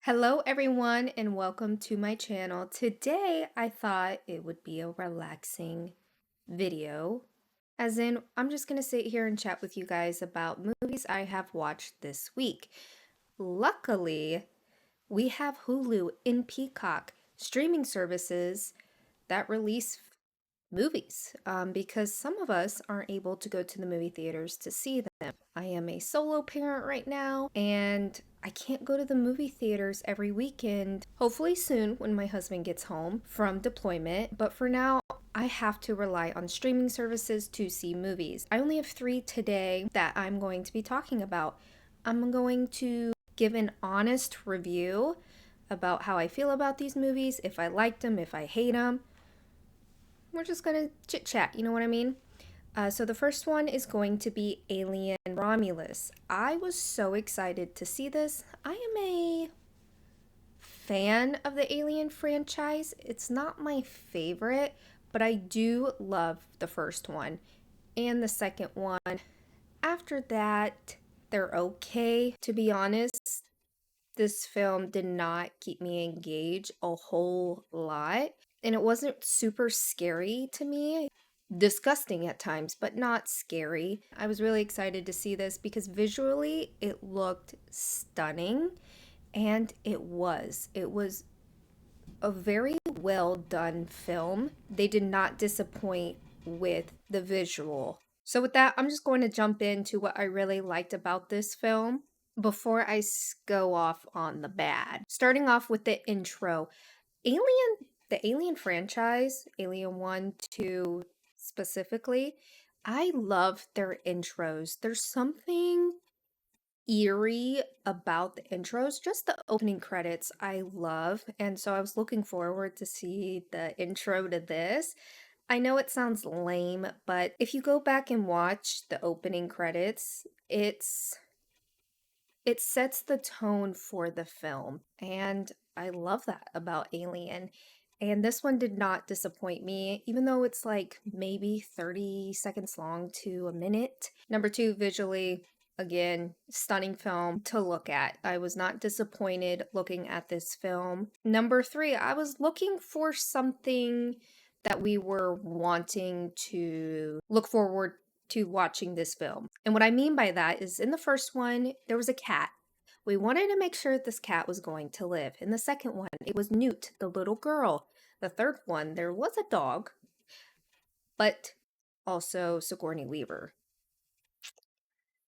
Hello everyone and welcome to my channel. Today I thought it would be a relaxing video. As in, I'm just going to sit here and chat with you guys about movies I have watched this week. Luckily, we have Hulu and Peacock streaming services that release movies because some of us aren't able to go to the movie theaters to see them. I am a solo parent right now and I can't go to the movie theaters every weekend. Hopefully soon when my husband gets home from deployment, but for now I have to rely on streaming services to see movies. I only have 3 today that I'm going to be talking about. I'm going to give an honest review about how I feel about these movies, if I liked them, if I hate them. We're just gonna chit chat, you know what I mean? So the first one is going to be Alien Romulus. I was so excited to see this. I am a fan of the Alien franchise. It's not my favorite, but I do love the first one and the second one. After that, they're okay. To be honest, this film did not keep me engaged a whole lot. And it wasn't super scary to me. Disgusting at times, but not scary. I was really excited to see this because visually it looked stunning, and it was. It was a very well done film. They did not disappoint with the visual. So with that, I'm just going to jump into what I really liked about this film before I go off on the bad. Starting off with the intro. The Alien franchise, Alien 1, 2 specifically, I love their intros. There's something eerie about the intros, just the opening credits I love, and so I was looking forward to see the intro to this. I know it sounds lame, but if you go back and watch the opening credits, it sets the tone for the film, and I love that about Alien. And this one did not disappoint me, even though it's like maybe 30 seconds long to a minute. Number 2, visually, again, stunning film to look at. I was not disappointed looking at this film. Number 3, I was looking for something that we were wanting to look forward to watching this film. And what I mean by that is in the first one, there was a cat. We wanted to make sure this cat was going to live. In the second one, it was Newt, the little girl. The third one, there was a dog, but also Sigourney Weaver.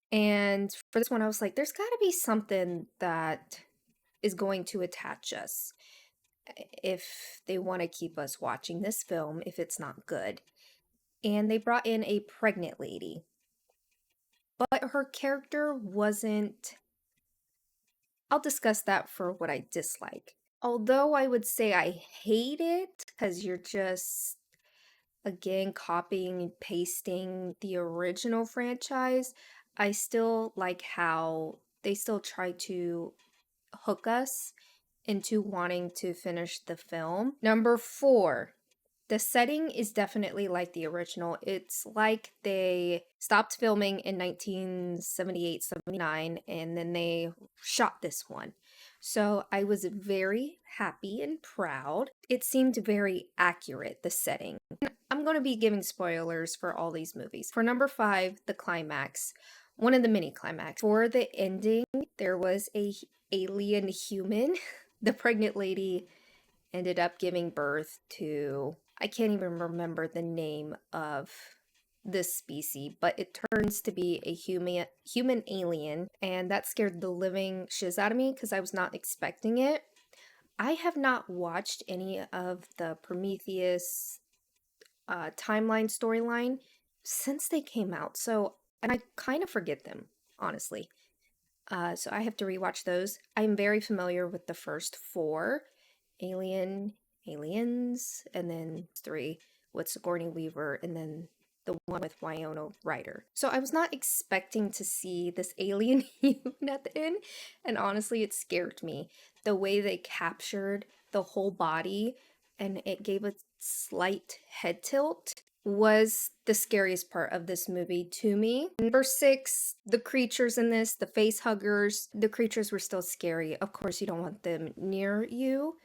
And for this one, I was like, there's got to be something that is going to attach us if they want to keep us watching this film, if it's not good. And they brought in a pregnant lady. But her character wasn't... I'll discuss that for what I dislike. Although I would say I hate it because you're just, again, copying and pasting the original franchise, I still like how they still try to hook us into wanting to finish the film. Number 4, the setting is definitely like the original. It's like they stopped filming in 1978, 79, and then they shot this one. So I was very happy and proud. It seemed very accurate, the setting. I'm going to be giving spoilers for all these movies. For number 5, the climax. One of the mini climax. For the ending, there was a alien human. The pregnant lady ended up giving birth to... I can't even remember the name of this species, but it turns to be a human alien, and that scared the living shiz out of me because I was not expecting it. I have not watched any of the Prometheus timeline storyline since they came out, and I kind of forget them, honestly. So I have to rewatch those. I'm very familiar with the first 4, Aliens, and then 3 with Sigourney Weaver, and then the one with Winona Ryder. So I was not expecting to see this alien human at the end, and honestly, it scared me. The way they captured the whole body, and it gave a slight head tilt. was the scariest part of this movie to me. Number 6, the creatures in this, the face huggers, the creatures were still scary. Of course, you don't want them near you.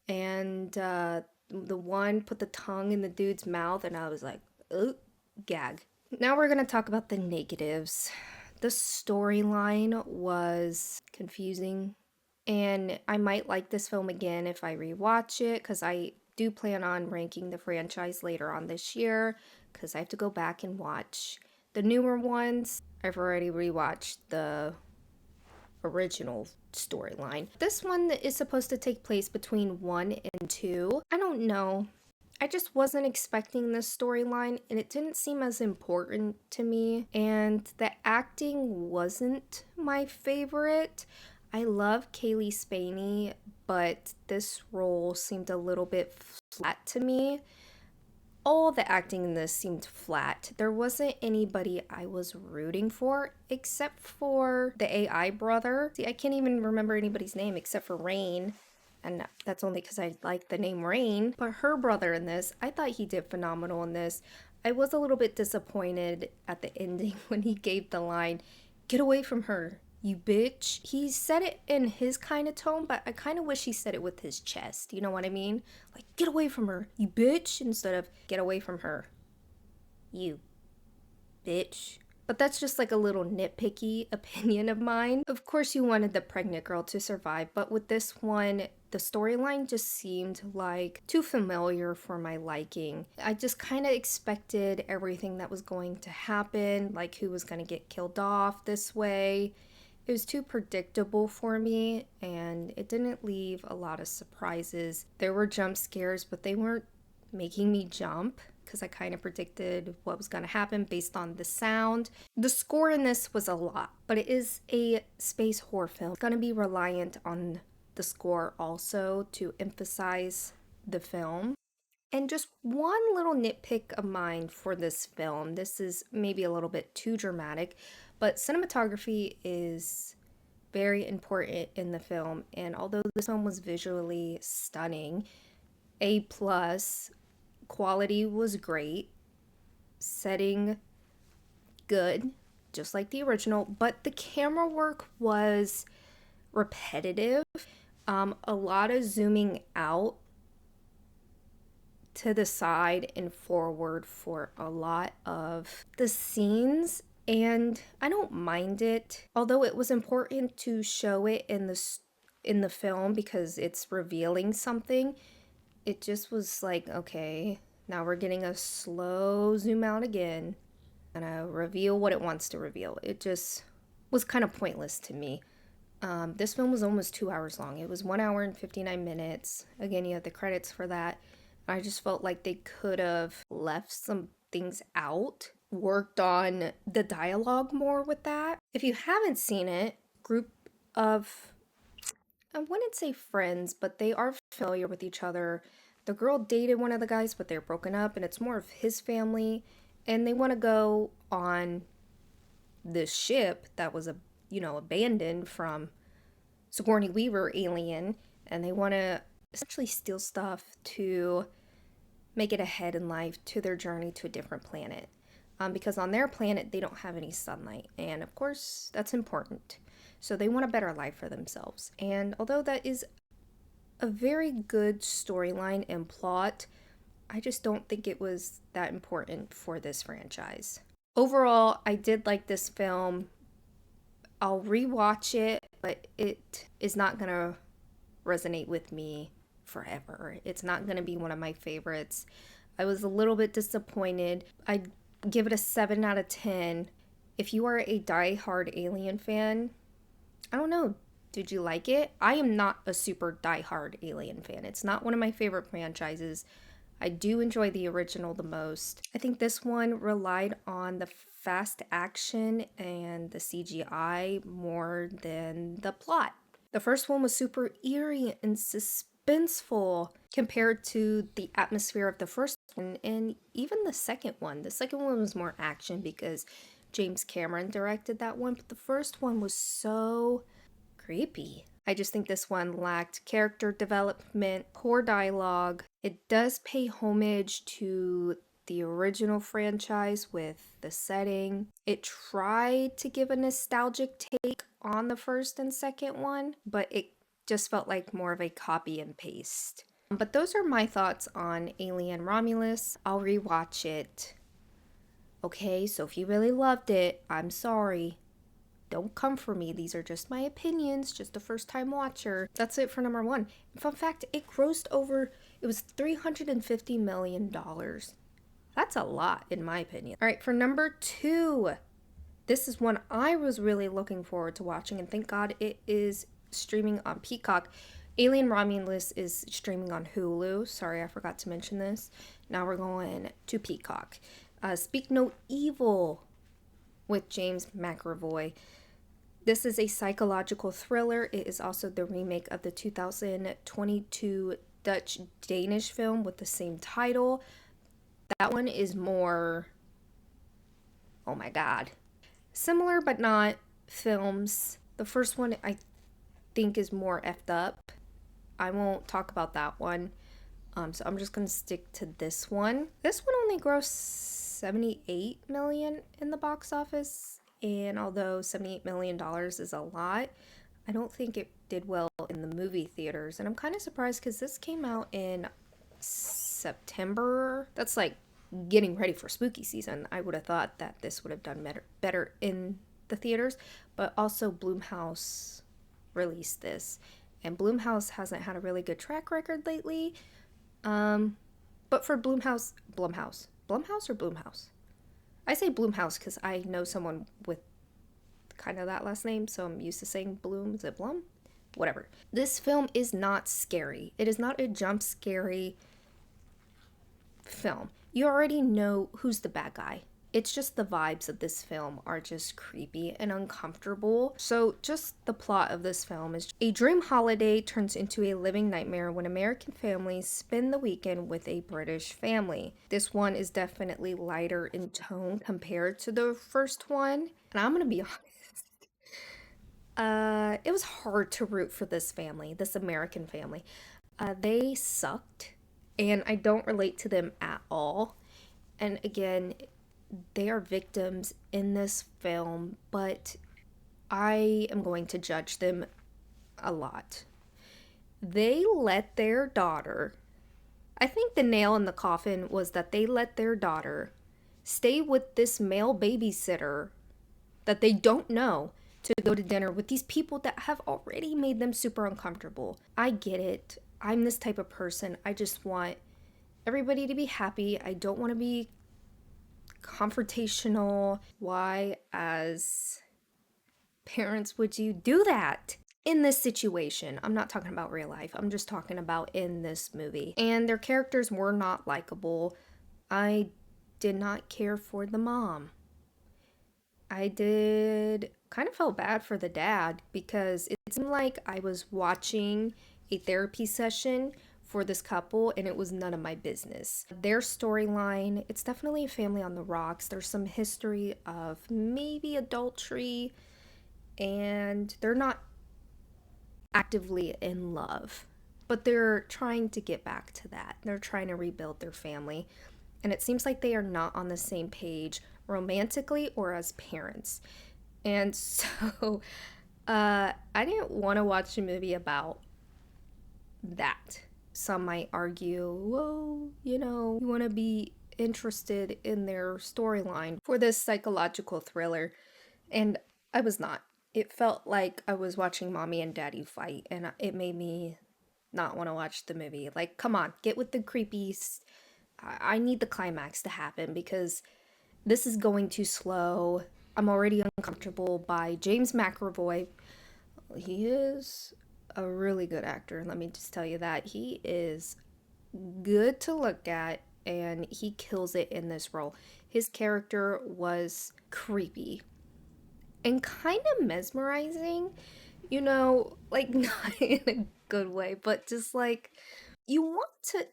And the one put the tongue in the dude's mouth, and I was like, oh, gag. Now we're gonna talk about the negatives. The storyline was confusing, and I might like this film again if I rewatch it, because I do plan on ranking the franchise later on this year, because I have to go back and watch the newer ones. I've already rewatched the original storyline. This one is supposed to take place between 1 and 2. I don't know. I just wasn't expecting this storyline, and it didn't seem as important to me. And the acting wasn't my favorite. I love Kaylee Spaney, but this role seemed a little bit flat to me. All the acting in this seemed flat. There wasn't anybody I was rooting for except for the AI brother. See, I can't even remember anybody's name except for Rain. And that's only because I like the name Rain. But her brother in this, I thought he did phenomenal in this. I was a little bit disappointed at the ending when he gave the line, "Get away from her, you bitch." He said it in his kind of tone, but I kind of wish he said it with his chest. You know what I mean? Like, "Get away from her, you bitch," instead of "Get away from her, you bitch." But that's just like a little nitpicky opinion of mine. Of course, you wanted the pregnant girl to survive, but with this one, the storyline just seemed like too familiar for my liking. I just kind of expected everything that was going to happen, like who was going to get killed off this way. It was too predictable for me, and it didn't leave a lot of surprises. There were jump scares, but they weren't making me jump, because I kind of predicted what was going to happen based on the sound. The score in this was a lot, but it is a space horror film. It's going to be reliant on the score also to emphasize the film. And just one little nitpick of mine for this film. This is maybe a little bit too dramatic, but cinematography is very important in the film. And although this film was visually stunning, A plus, quality was great, setting good, just like the original, but the camera work was repetitive. A lot of zooming out to the side and forward for a lot of the scenes, and I don't mind it, although it was important to show it in the film because it's revealing something. It just was like, okay, now we're getting a slow zoom out again and reveal what it wants to reveal. It just was kind of pointless to me. This film was almost 2 hours long. It was 1 hour and 59 minutes. Again, you have the credits for that. I just felt like they could have left some things out, worked on the dialogue more with that. If you haven't seen it, group of, I wouldn't say friends, but they are familiar with each other. The girl dated one of the guys, but they're broken up, and it's more of his family. And they want to go on this ship that was abandoned from Sigourney Weaver, Alien, and they want to essentially steal stuff to make it ahead in life to their journey to a different planet. Because on their planet, they don't have any sunlight, and of course, that's important. So they want a better life for themselves. And although that is a very good storyline and plot, I just don't think it was that important for this franchise. Overall, I did like this film. I'll rewatch it, but it is not going to resonate with me forever. It's not going to be one of my favorites. I was a little bit disappointed. I'd give it a 7 out of 10. If you are a die-hard Alien fan, I don't know, did you like it? I am not a super die-hard Alien fan. It's not one of my favorite franchises. I do enjoy the original the most. I think this one relied on the fast action and the CGI more than the plot. The first one was super eerie and suspenseful compared to the atmosphere of the first one, and even the second one. The second one was more action because James Cameron directed that one, but the first one was so creepy. I just think this one lacked character development, poor dialogue. It does pay homage to the original franchise with the setting. It tried to give a nostalgic take on the first and second one, but it just felt like more of a copy and paste. But those are my thoughts on Alien Romulus. I'll rewatch it. Okay, so if you really loved it, I'm sorry. Don't come for me. These are just my opinions, just a first time watcher. That's it for number one. Fun fact, it was $350 million. That's a lot, in my opinion. All right, for number two, this is one I was really looking forward to watching, and thank God it is streaming on Peacock. Alien Romulus is streaming on Hulu. Sorry, I forgot to mention this. Now we're going to Peacock. Speak No Evil with James McAvoy. This is a psychological thriller. It is also the remake of the 2022 Dutch-Danish film with the same title. That one is more, oh my God, similar but not films. The first one I think is more effed up. I won't talk about that one. So I'm just gonna stick to this one. This one only grossed $78 million in the box office, and although $78 million is a lot, I don't think it did well in the movie theaters. And I'm kind of surprised because this came out in September. That's like getting ready for spooky season. I would have thought that this would have done better in the theaters, but also Blumhouse released this, and Blumhouse hasn't had a really good track record lately. But for Blumhouse or Blumhouse? I say Blumhouse because I know someone with kind of that last name, so I'm used to saying Bloom. Is it Blum? Whatever. This film is not scary. It is not a jump scary film. You already know who's the bad guy. It's just the vibes of this film are just creepy and uncomfortable. So just the plot of this film is a dream holiday turns into a living nightmare when American families spend the weekend with a British family. This one is definitely lighter in tone compared to the first one. And I'm gonna be honest. It was hard to root for this family, this American family. They sucked, and I don't relate to them at all. And again, they are victims in this film, but I am going to judge them a lot. They let their daughter, I think the nail in the coffin was that they let their daughter stay with this male babysitter that they don't know to go to dinner with these people that have already made them super uncomfortable. I get it. I'm this type of person. I just want everybody to be happy. I don't want to be confrontational. Why, as parents, would you do that in this situation? I'm not talking about real life. I'm just talking about in this movie. And their characters were not likable. I did not care for the mom. I did kind of felt bad for the dad because it seemed like I was watching a therapy session for this couple, and it was none of my business. Their storyline, it's definitely a family on the rocks. There's some history of maybe adultery, and they're not actively in love, but they're trying to get back to that. They're trying to rebuild their family, and it seems like they are not on the same page romantically or as parents. And so I didn't want to watch a movie about that. Some might argue, well, you want to be interested in their storyline for this psychological thriller. And I was not. It felt like I was watching mommy and daddy fight, and it made me not want to watch the movie. Like, come on, get with the creepies. I need the climax to happen because this is going too slow. I'm already uncomfortable by James McAvoy. He is a really good actor, let me just tell you that. He is good to look at, and he kills it in this role. His character was creepy and kind of mesmerizing, like not in a good way, but just like you want to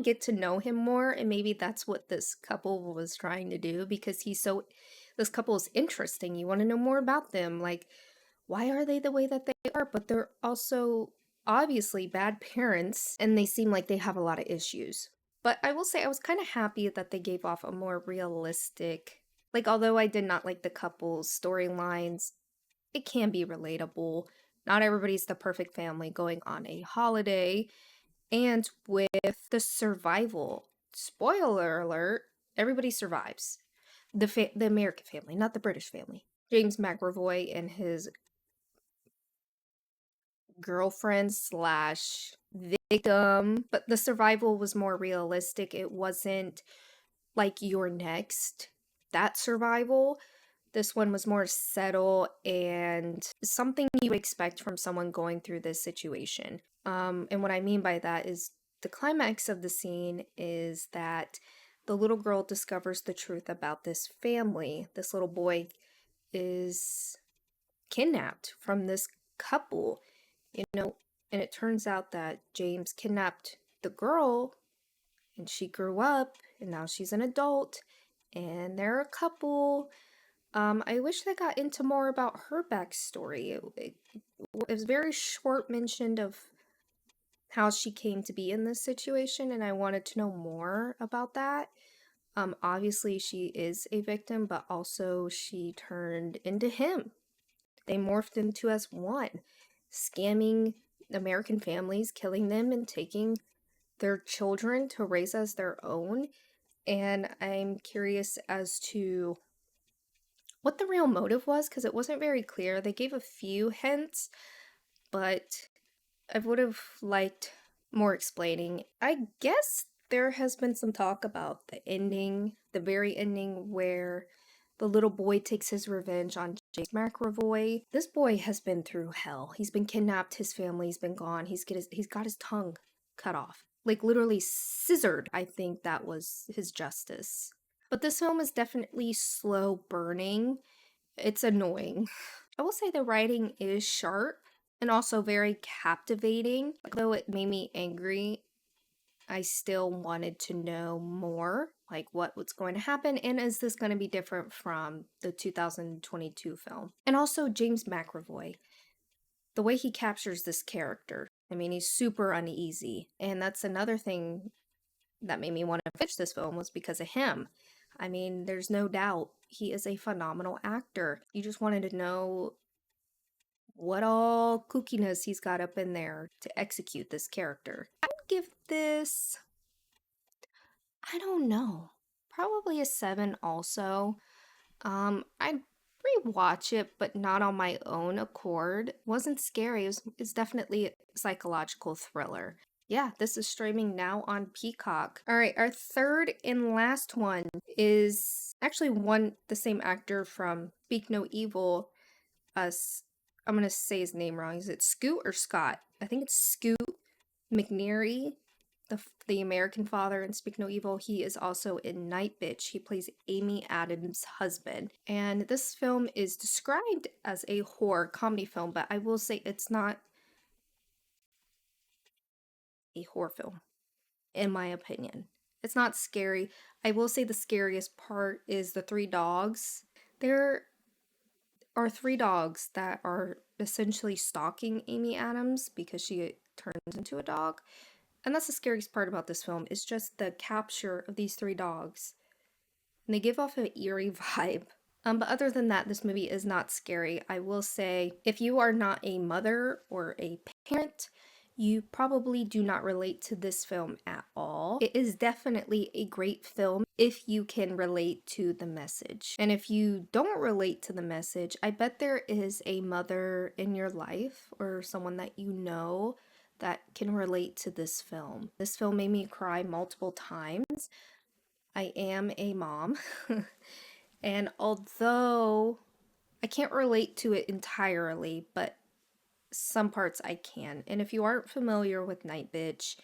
get to know him more, and maybe that's what this couple was trying to do because this couple is interesting. You want to know more about them, like why are they the way that they are? But they're also obviously bad parents, and they seem like they have a lot of issues. But I will say I was kind of happy that they gave off a more realistic, like, although I did not like the couple's storylines, it can be relatable. Not everybody's the perfect family going on a holiday. And with the survival, spoiler alert, everybody survives. The American family, not the British family. James McAvoy and his girlfriend slash victim, but the survival was more realistic. It wasn't like You're Next, that survival. This one was more settled and something you expect from someone going through this situation. And what I mean by that is the climax of the scene is that the little girl discovers the truth about this family. This little boy is kidnapped from this couple, you know, and it turns out that James kidnapped the girl and she grew up and now she's an adult and they're a couple. I wish they got into more about her backstory. It was very short mentioned of how she came to be in this situation, and I wanted to know more about that. Obviously she is a victim, but also she turned into him. They morphed into as one, scamming American families, killing them, and taking their children to raise as their own. And I'm curious as to what the real motive was because it wasn't very clear. They gave a few hints, but I would have liked more explaining. I guess there has been some talk about the ending, the very ending where the little boy takes his revenge on James McAvoy. This boy has been through hell. He's been kidnapped, his family's been gone, he's got his tongue cut off. Like literally scissored, I think that was his justice. But this film is definitely slow burning. It's annoying. I will say the writing is sharp and also very captivating. Though it made me angry, I still wanted to know more, like what was going to happen, and is this going to be different from the 2022 film? And also James McAvoy, the way he captures this character. I mean, he's super uneasy, and that's another thing that made me want to pitch this film was because of him. I mean, there's no doubt he is a phenomenal actor. You just wanted to know what all kookiness he's got up in there to execute this character. I'd give this, I don't know, probably a 7 also. I'd rewatch it, but not on my own accord. It wasn't scary, it's definitely a psychological thriller. Yeah, this is streaming now on Peacock. All right, our third and last one is actually the same actor from Speak No Evil. I'm gonna say his name wrong. Is it Scoot or Scott? I think it's Scoot McNairy, the American father in Speak No Evil. He is also in Nightbitch. He plays Amy Adams' husband. And this film is described as a horror comedy film, but I will say it's not a horror film, in my opinion. It's not scary. I will say the scariest part is the three dogs. There are three dogs that are essentially stalking Amy Adams because she turns into a dog. And that's the scariest part about this film, is just the capture of these three dogs. And they give off an eerie vibe. But other than that, this movie is not scary. I will say, if you are not a mother or a parent, you probably do not relate to this film at all. It is definitely a great film if you can relate to the message. And if you don't relate to the message, I bet there is a mother in your life or someone that you know that can relate to this film. This film made me cry multiple times. I am a mom. And although I can't relate to it entirely, but some parts I can. And if you aren't familiar with Nightbitch,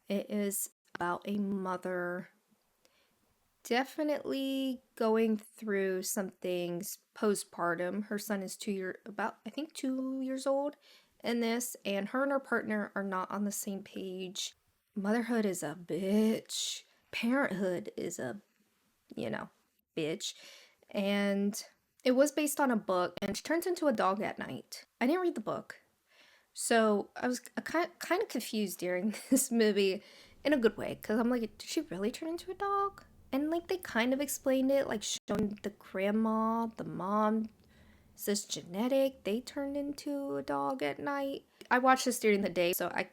it is about a mother definitely going through some things postpartum. Her son is about I think 2 years old in this, and her partner are not on the same page. Motherhood is a bitch. Parenthood is a, bitch. And it was based on a book, and she turns into a dog at night. I didn't read the book. So I was kind of confused during this movie, in a good way, because I'm like, did she really turn into a dog? And like they kind of explained it, like showing the grandma, the mom, is this genetic? They turned into a dog at night. I watched this during the day, so I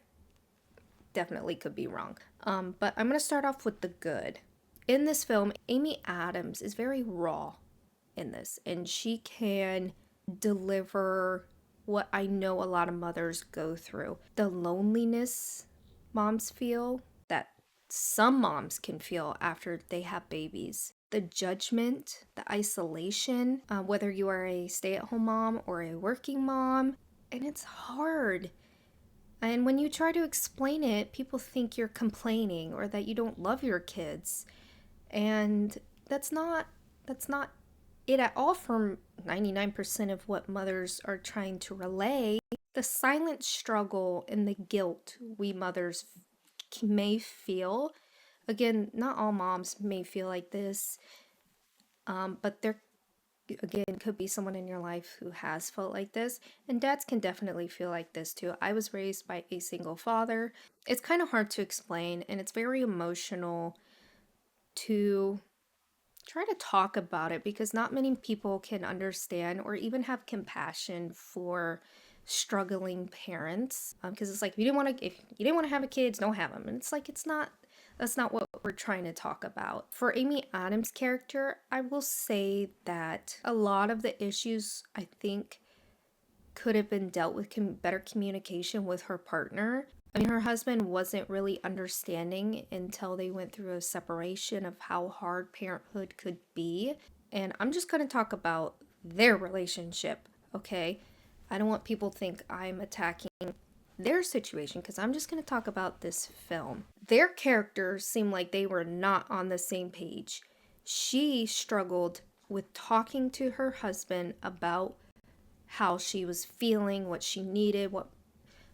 definitely could be wrong. But I'm gonna start off with the good. In this film, Amy Adams is very raw in this, and she can deliver what I know a lot of mothers go through. The loneliness moms feel, that some moms can feel after they have babies. The judgment, the isolation, whether you are a stay at home mom or a working mom, and it's hard. And when you try to explain it, people think you're complaining or that you don't love your kids. And that's not it at all from 99% of what mothers are trying to relay. The silent struggle and the guilt we mothers may feel. Again, not all moms may feel like this, but there again could be someone in your life who has felt like this, and dads can definitely feel like this too. I was raised by a single father. It's kind of hard to explain, and it's very emotional to try to talk about it because not many people can understand or even have compassion for struggling parents. Because it's like, if you didn't want to have a kids, don't have them, and it's like that's not what we're trying to talk about. For Amy Adams' character, I will say that a lot of the issues I think could have been dealt with better communication with her partner. I mean, her husband wasn't really understanding until they went through a separation of how hard parenthood could be. And I'm just going to talk about their relationship, okay? I don't want people to think I'm attacking their situation because I'm just going to talk about this film. Their characters seem like they were not on the same page. She struggled with talking to her husband about how she was feeling, what she needed, what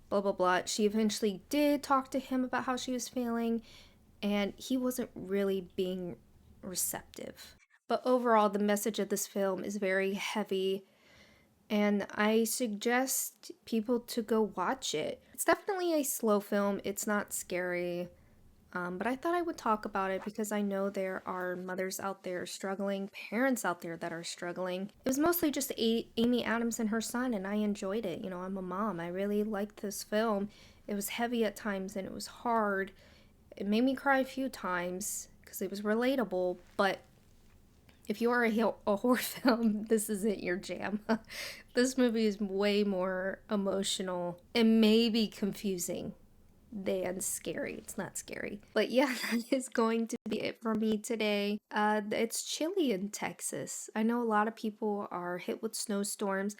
blah blah blah. She eventually did talk to him about how she was feeling, and he wasn't really being receptive. But overall, the message of this film is very heavy, and I suggest people to go watch it. It's definitely a slow film, it's not scary. But I thought I would talk about it because I know there are mothers out there struggling, parents out there that are struggling. It was mostly just Amy Adams and her son, and I enjoyed it. You know, I'm a mom. I really liked this film. It was heavy at times and it was hard. It made me cry a few times because it was relatable, but if you are a horror film, this isn't your jam. This movie is way more emotional and maybe confusing than scary. It's not scary. But yeah, that is going to be it for me today. It's chilly in Texas. I know a lot of people are hit with snowstorms.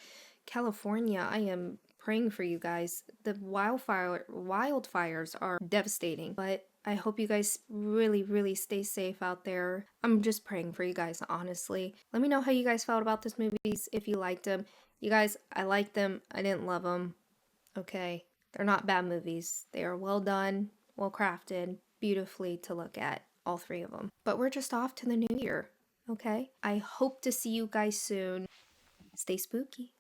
California, I am praying for you guys. The wildfires are devastating, but I hope you guys really, really stay safe out there. I'm just praying for you guys, honestly. Let me know how you guys felt about this movies, if you liked them. You guys, I liked them. I didn't love them. Okay. They're not bad movies. They are well done, well crafted, beautifully to look at, all three of them. But we're just off to the new year, okay? I hope to see you guys soon. Stay spooky.